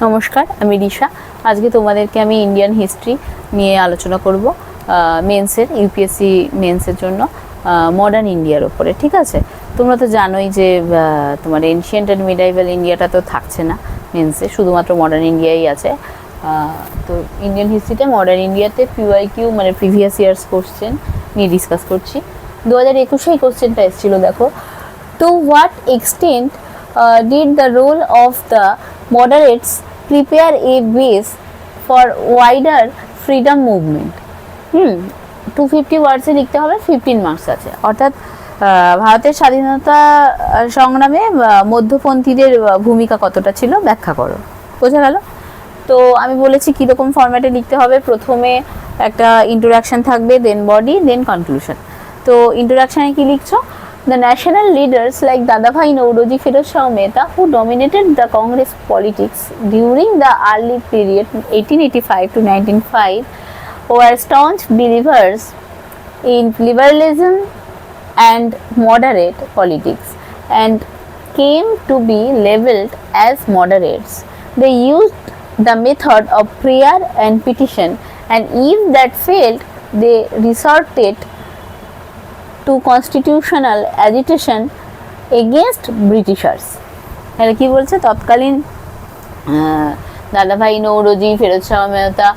নমস্কার, আমি রিশা। আজকে তোমাদেরকে আমি ইন্ডিয়ান হিস্ট্রি নিয়ে আলোচনা করব মেন্সের ইউপিএসসি মেন্সের জন্য মডার্ন ইন্ডিয়ার ওপরে। ঠিক আছে, তোমরা তো জানোই যে তোমার এনশিয়েন্ট অ্যান্ড মিডাইভাল ইন্ডিয়াটা তো থাকছে না মেন্সে, শুধুমাত্র মডার্ন ইন্ডিয়াই আছে। তো ইন্ডিয়ান হিস্ট্রিতে মডার্ন ইন্ডিয়াতে PYQ মানে প্রিভিয়াস ইয়ার্স কোশ্চেন নিয়ে ডিসকাস করছি। 2021 কোশ্চেনটা এসেছিলো, দেখো। To what extent did the role of the moderates prepare a base for wider freedom movement? 250 ওয়ার্ডসে লিখতে হবে, 15 মার্কস আছে। অর্থাৎ ভারতের স্বাধীনতা সংগ্রামে মধ্যপন্থীদের ভূমিকা কতটা ছিল ব্যাখ্যা করো। বোঝা গেল? তো আমি বলেছি কীরকম ফরম্যাটে লিখতে হবে। প্রথমে একটা ইন্ট্রোডাকশন থাকবে, দেন বডি, দেন কনক্লুশন। তো ইন্ট্রোডাকশানে কি লিখছো? The national leaders like Dadabhai Naoroji, Firoz Shah Mehta, who dominated the Congress politics during the early period 1885 to 1905, were staunch believers in liberalism and moderate politics and came to be labeled as moderates. They used the method of prayer and petition, and if that failed, they resorted to constitutional agitation against Britishers. এটা কি বলছে? তৎকালীন দাদাভাই নৌরোজি, ফিরোজ শাহ মেহতা,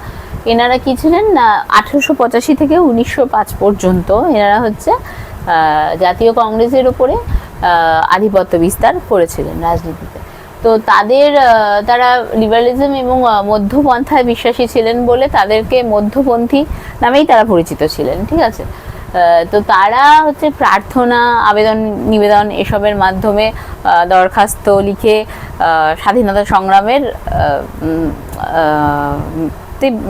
এনারা কি ছিলেন না 1885 থেকে 1905 পর্যন্ত এনারা হচ্ছে জাতীয় কংগ্রেসের উপরে আধিপত্য বিস্তার করেছিলেন রাজনীতিতে। তো তারা লিবারালিজম এবং মধ্যপন্থায় বিশ্বাসী ছিলেন বলে তাদেরকে মধ্যপন্থী নামেই তারা পরিচিত ছিলেন। ঠিক আছে, তো তারা হচ্ছে প্রার্থনা, আবেদন নিবেদন এসবের মাধ্যমে দরখাস্ত লিখে স্বাধীনতা সংগ্রামের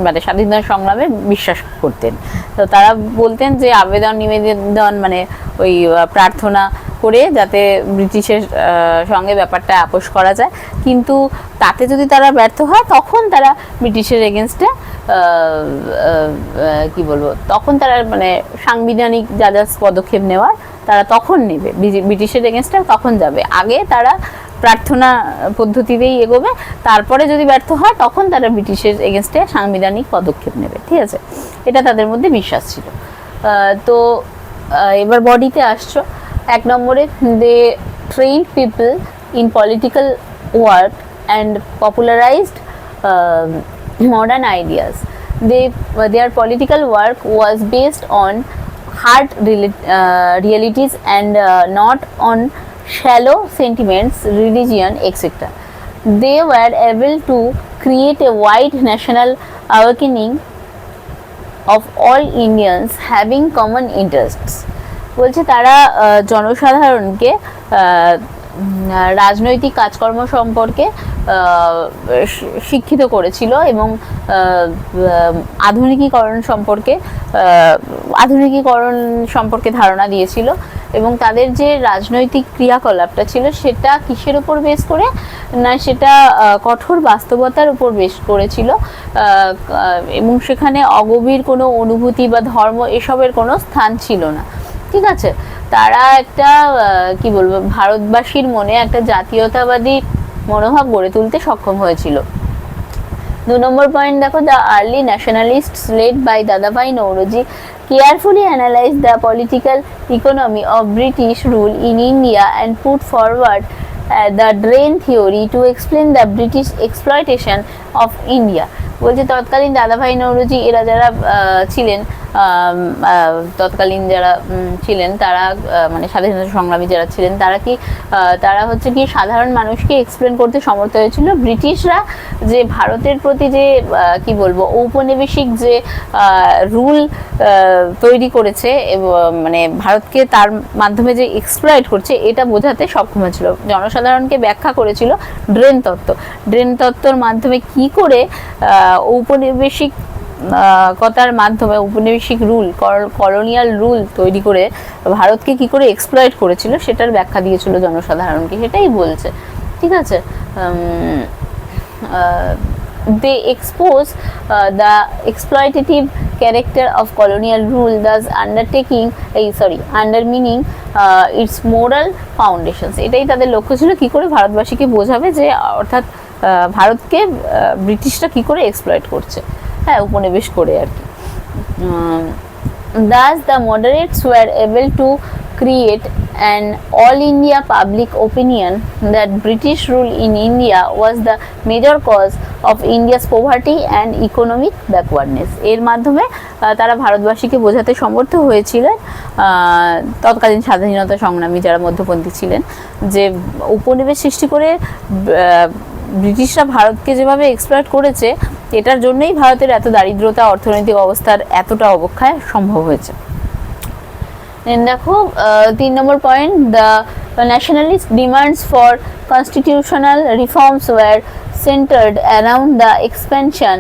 মানে স্বাধীনতা সংগ্রামে বিশ্বাস করতেন। তো তারা বলতেন যে আবেদন নিবেদন মানে ওই প্রার্থনা করে যাতে ব্রিটিশের সঙ্গে ব্যাপারটা আপোষ করা যায়, কিন্তু তাতে যদি তারা ব্যর্থ হয় তখন তারা ব্রিটিশের এগেনস্টে কি বলবো, তখন তারা মানে সাংবিধানিক যা পদক্ষেপ নেওয়ার তারা তখন নেবে, ব্রিটিশের এগেনস্টে তখন যাবে। আগে তারা প্রার্থনা পদ্ধতিতেই এগোবে, তারপরে যদি ব্যর্থ হয় তখন তারা ব্রিটিশের এগেনস্টে সাংবিধানিক পদক্ষেপ নেবে। ঠিক আছে, এটা তাদের মধ্যে বিশ্বাস ছিল। তো এবার বডিতে আসছো। 1 নম্বরে, they trained people in political work and popularised modern ideas. Their political work was based on hard realities and not on shallow sentiments, religion, etc. They were able to create a wide national awakening of all Indians having common interests. বলছে তারা জনসাধারণকে রাজনৈতিক কাজকর্ম সম্পর্কে শিক্ষিত করেছিল এবং আধুনিকীকরণ সম্পর্কে ধারণা দিয়েছিল, এবং তাদের যে রাজনৈতিক ক্রিয়াকলাপটা ছিল সেটা কিসের উপর বেস করে না, সেটা কঠোর বাস্তবতার উপর বেস করেছিল, এবং সেখানে অগভীর কোনো অনুভূতি বা ধর্ম এসবের কোনো স্থান ছিল না। ঠিক আছে, তারা একটা কি বলবো, ভারতবাসীর মনে একটা জাতীয়তাবাদী মনোভাব গড়ে তুলতে সক্ষম হয়েছিল। 2 নম্বর পয়েন্ট দেখো, দ্য আর্লি ন্যাশনালিস্টস লেড বাই দাদাভাই Naoroji carefully analyzed the political economy of British rule in India and put forward the drain theory to explain the British exploitation of India. বলছে তৎকালীন দাদাভাই নৌরোজি এরা যারা ছিলেন, তৎকালীন যারা ছিলেন তারা মানে স্বাধীনতা সংগ্রামী যারা ছিলেন তারা হচ্ছে কি সাধারণ মানুষকে এক্সপ্লেন করতে সমর্থ হয়েছিল ব্রিটিশরা যে ভারতের প্রতি যে কি বলবো ঔপনিবেশিক যে রুল তৈরি করেছে মানে ভারতকে তার মাধ্যমে যে এক্সপ্লয়েট করছে এটা বোঝাতে সক্ষম হয়েছিল। জনসাধারণকে ব্যাখ্যা করেছিল ড্রেন তত্ত্বর মাধ্যমে কি করে ঔপনিবেশিক কথার মাধ্যমে ঔপনিবেশিক রুল, কলোনিয়াল রুল তৈরি করে ভারতকে কি করে এক্সপ্লয়েট করেছিল সেটার ব্যাখ্যা দিয়েছিল জনসাধারণকে, সেটাই বলছে। ঠিক আছে, they expose the exploitative character of colonial rule, thus undermining its moral foundations. এটাই তাদের লক্ষ্য ছিল, কি করে ভারতবাসীকে বোঝাবে যে অর্থাৎ ভারতকে ব্রিটিশরা কি করে এক্সপ্লয়েট করছে, হ্যাঁ উপনিবেশ করে আর কি। Thus the moderates were able to create an all India public opinion that British rule in India was the major cause of India's poverty and economic backwardness. এর মাধ্যমে তারা ভারতবাসীকে বোঝাতে সমর্থ হয়েছিলেন, তৎকালীন স্বাধীনতা সংগ্রামী যারা মধ্যপন্থী ছিলেন, যে উপনিবেশ সৃষ্টি করে ব্রিটিশরা ভারতকে যেভাবে এক্সপ্লয়েট করেছে, এটার জন্যই ভারতের এত দারিদ্রতা, অর্থনৈতিক অবস্থার এতটা অবক্ষয় সম্ভব হয়েছে। দেখো 3 নম্বর point, the nationalist demands for constitutional reforms were centred around the expansion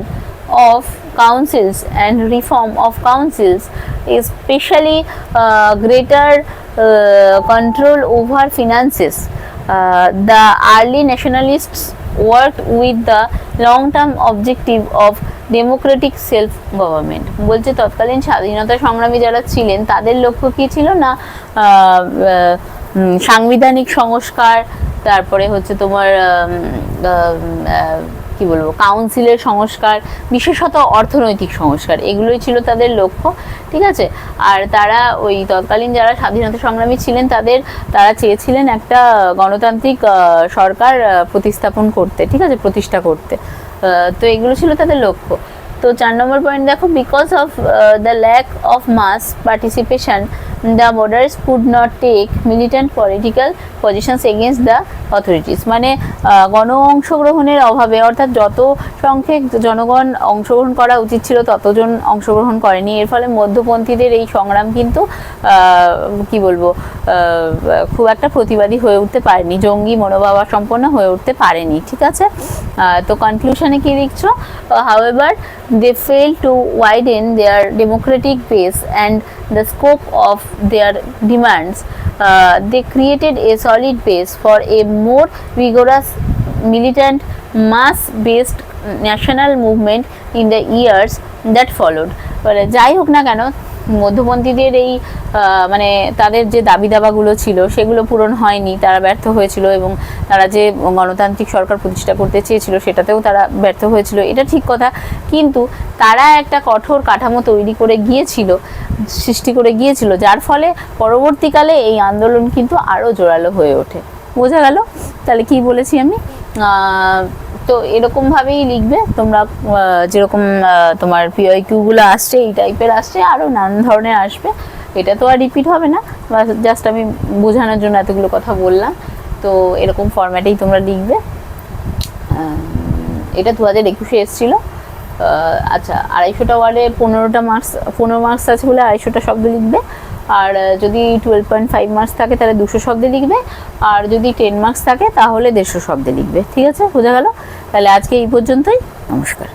of councils and reform of councils, especially greater control over finances. The early nationalists worked with the long-term objective of Democratic self government. বলছে তৎকালীন স্বাধীনতা সংগ্রামী যারা ছিলেন তাদের লক্ষ্য কি ছিল না, সাংবিধানিক সংস্কার, তারপরে হচ্ছে তোমার কি বলবো কাউন্সিলের সংস্কার, বিশেষত অর্থনৈতিক সংস্কার, এগুলোই ছিল তাদের লক্ষ্য, ঠিক আছে। আর তারা ওই তৎকালীন যারা স্বাধীনতা সংগ্রামী ছিলেন তারা চেয়েছিলেন একটা গণতান্ত্রিক সরকার প্রতিস্থাপন করতে, ঠিক আছে, প্রতিষ্ঠা করতে। তো এগুলো ছিল তাদের লক্ষ্য। তো 4 নম্বর পয়েন্ট দেখো, because of the lack of mass participation the borders could not take militant political positions against the authorities. মানে গণ অংশগ্রহণের অভাবে, অর্থাৎ যত সংখ্যক জনগণ অংশগ্রহণ করা উচিত ছিল ততজন অংশগ্রহণ করেনি, এর ফলে মধ্যপন্থীদের এই সংগ্রাম কিন্তু কি বলবো খুব একটা প্রতিবাদী হয়ে উঠতে পারেনি, জঙ্গি মনোভাবা সম্পন্ন হয়ে উঠতে পারেনি, ঠিক আছে। তো কনক্লুশনে কি লিখছো, however they failed to widen their democratic base and the scope of their demands. They created a solid base for a more vigorous militant mass-based national movement in the years that followed. যাই হোক না কেন, মধ্যপন্থীদের এই মানে তাদের যে দাবি দাবাগুলো ছিল সেগুলো পূরণ হয়নি, তারা ব্যর্থ হয়েছিল, এবং তারা যে গণতান্ত্রিক সরকার প্রতিষ্ঠা করতে চেয়েছিল সেটাতেও তারা ব্যর্থ হয়েছিল, এটা ঠিক কথা। কিন্তু তারা একটা কঠোর কাঠামো সৃষ্টি করে গিয়েছিল, যার ফলে পরবর্তীকালে এই আন্দোলন কিন্তু আরও জোরালো হয়ে ওঠে। বোঝা গেল তাহলে কি বলেছি আমি? তো এরকমভাবেই লিখবে তোমরা, যেরকম তোমার PYQ-গুলো আসছে এই টাইপের আসছে, আরও নানান ধরনের আসবে, এটা তো আর রিপিট হবে না, জাস্ট আমি বোঝানোর জন্য এতগুলো কথা বললাম। তো এরকম ফরম্যাটেই তোমরা লিখবে। এটা 2021-এ এসেছিল। আচ্ছা, 250টা ওয়ার্ডে 15 মার্কস আছে বলে 250টা শব্দ লিখবে, আর যদি 12.5 মার্কস থাকে তাহলে 200 শব্দে লিখবে, আর যদি 10 মার্কস থাকে তাহলে 150 শব্দে লিখবে, ঠিক আছে? বোঝা গেল? তাহলে আজকে এই পর্যন্তই, নমস্কার।